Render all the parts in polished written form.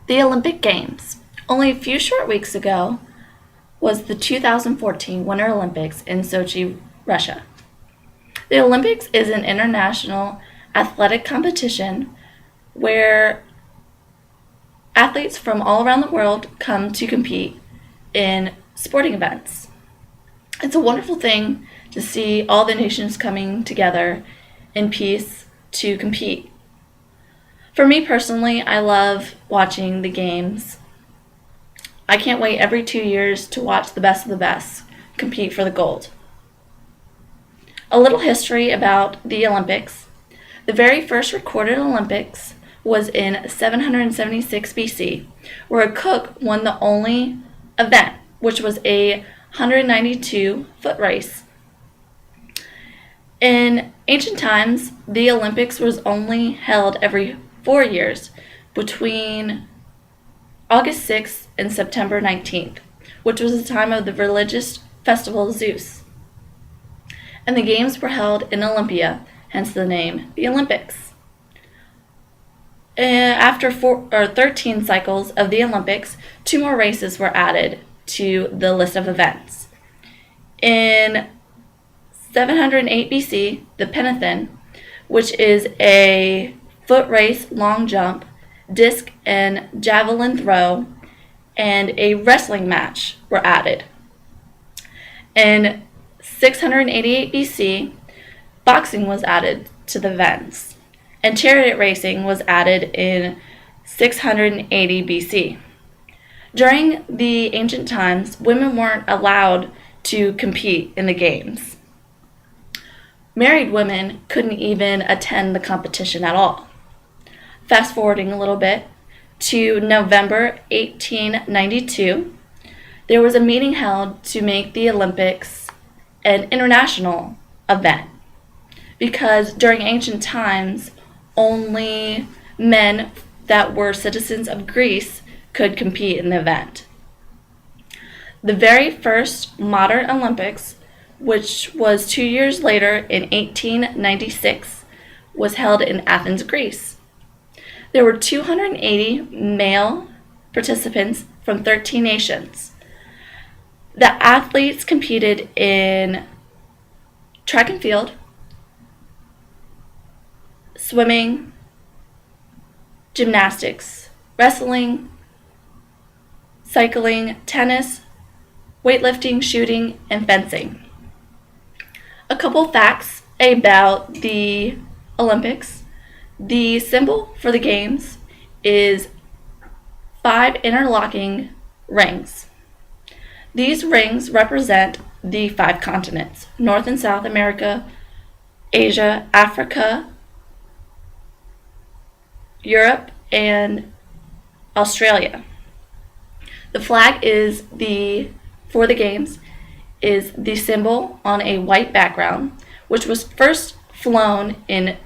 The Olympic Games. Only a few short weeks ago was the 2014 Winter Olympics in Sochi, Russia. The Olympics is an international athletic competition where athletes from all around the world come to compete in sporting events. It's a wonderful thing to see all the nations coming together in peace to compete. For me personally, I love watching the games. I can't wait every 2 years to watch the best of the best compete for the gold. A little history about the Olympics. The very first recorded Olympics was in 776 BC, where a cook won the only event, which was a 192-foot race. In ancient times, the Olympics was only held every 4 years between August 6th and September 19th, which was the time of the religious festival of Zeus. And the games were held in Olympia, hence the name, the Olympics. After 13 cycles of the Olympics, 2 more races were added to the list of events. In 708 BC, the pentathlon, which is a foot race, long jump, disc and javelin throw, and a wrestling match were added. In 688 BC, boxing was added to the events, and chariot racing was added in 680 BC. During the ancient times, women weren't allowed to compete in the games. Married women couldn't even attend the competition at all. Fast forwarding a little bit to November 1892, there was a meeting held to make the Olympics an international event, because during ancient times, only men that were citizens of Greece could compete in the event. The very first modern Olympics, which was 2 years later in 1896, was held in Athens, Greece. There were 280 male participants from 13 nations. The athletes competed in track and field, swimming, gymnastics, wrestling, cycling, tennis, weightlifting, shooting, and fencing. A couple facts about the Olympics. The symbol for the games is 5 interlocking rings. These rings represent the 5 continents: North and South America, Asia, Africa, Europe, and Australia. The flag for the games is the symbol on a white background, which was first flown in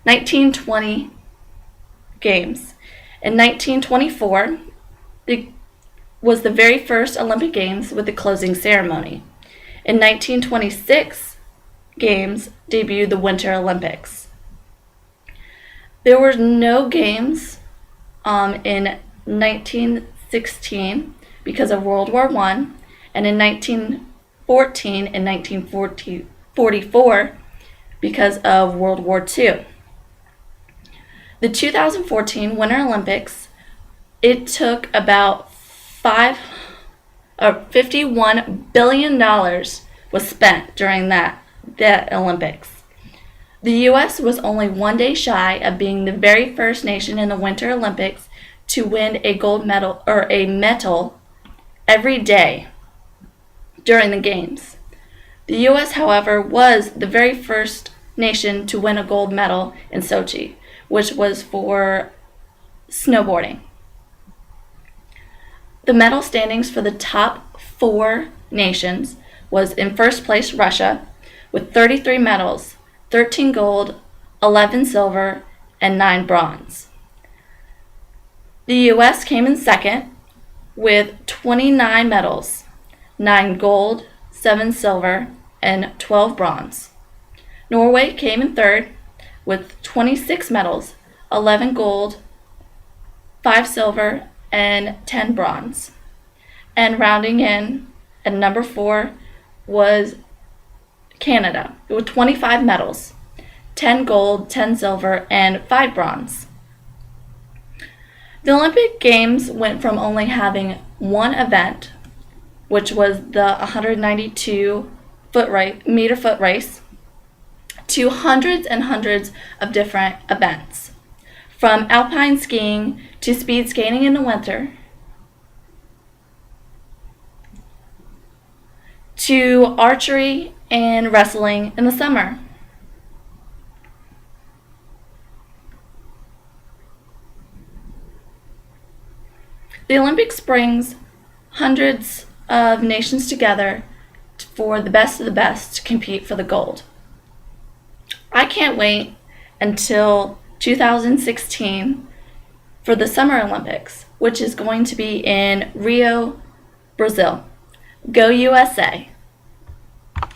1920 games. In 1924, it was the very first Olympic Games with the closing ceremony. In 1926 games debuted the Winter Olympics. There were no games in 1916 because of World War I, and in 1914 and 1944 because of World War II. The 2014 Winter Olympics, it took about $51 billion was spent during that Olympics. The U.S. was only 1 day shy of being the very first nation in the Winter Olympics to win a gold medal or a medal every day during the games. The U.S., however, was the very first nation to win a gold medal in Sochi, which was for snowboarding. The medal standings for the top 4 nations was in first place Russia with 33 medals, 13 gold, 11 silver, and 9 bronze. The U.S. came in second with 29 medals, 9 gold, 7 silver, and 12 bronze. Norway came in third with 26 medals, 11 gold, 5 silver, and 10 bronze. And rounding in at number 4 was Canada with 25 medals, 10 gold, 10 silver, and 5 bronze. The Olympic Games went from only having one event, which was the 192 meter foot race, to hundreds and hundreds of different events, from alpine skiing to speed skating in the winter, to archery and wrestling in the summer. The Olympics brings hundreds of nations together for the best of the best to compete for the gold. I can't wait until 2016 for the Summer Olympics, which is going to be in Rio, Brazil. Go USA!